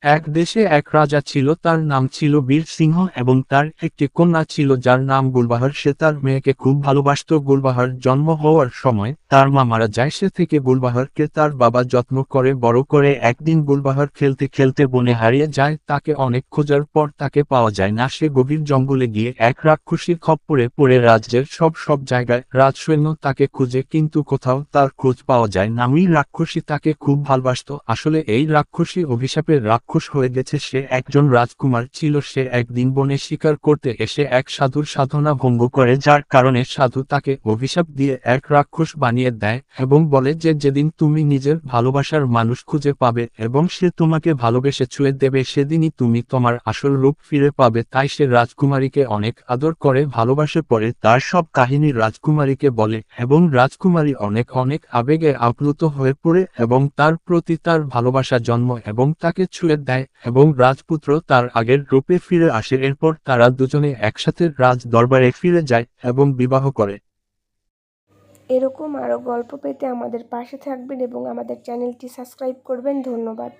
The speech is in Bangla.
এক দেশে এক রাজা ছিল, তার নাম ছিল বীর সিংহ এবং তার একটি কন্যা ছিল যার নাম গুলবাহার। সে তার মেয়েকে খুব ভালোবাসত। গুলবাহার জন্ম হওয়ার সময় তার মা মারা যায়, সে থেকে গুলবাহারকে তার বাবা যত্ন করে বড় করে। একদিন গুলবাহার খেলতে খেলতে বনে হারিয়ে যায়, তাকে অনেক খোঁজার পর তাকে পাওয়া যায় না। সে গভীর জঙ্গলে গিয়ে এক রাক্ষসীর খপ্পরে পড়ে রাজ্যের সব জায়গায় রাজসৈন্য তাকে খুঁজে, কিন্তু কোথাও তার খোঁজ পাওয়া যায় না। ওই রাক্ষসী তাকে খুব ভালোবাসত। আসলে এই রাক্ষসী অভিশাপের রাক্ষস হয়ে গেছে। সে একজন রাজকুমার ছিল। সে একদিন বনে শিকার করতে এসে এক সাধুর সাধনা ভঙ্গ করে, যার কারণে সাধু তাকে অভিশাপ দিয়ে এক রাক্ষস বানিয়ে দেয় এবং বলে যে যেদিন তুমি নিজের ভালোবাসার মানুষ খুঁজে পাবে এবং সে তোমাকে ভালোবেসে ছুঁয়ে দেবে, সেদিনই তুমি তোমার আসল রূপ ফিরে পাবে। তাই সে রাজকুমারীকে অনেক আদর করে ভালোবাসে, পরে তার সব কাহিনী রাজকুমারীকে বলে এবং রাজকুমারী অনেক অনেক আবেগে আপ্লুত হয়ে পড়ে এবং তার প্রতি তার ভালোবাসা জন্ম এবং তাকে ছুঁয়ে দেয় এবং রাজপুত্র তার আগের রূপে ফিরে আসে। এরপর তারা দুজনে একসাথে রাজ দরবারে ফিরে যায় এবং বিবাহ করে। এরকম আরও গল্প পেতে আমাদের পাশে থাকবেন এবং আমাদের চ্যানেলটি সাবস্ক্রাইব করবেন। ধন্যবাদ।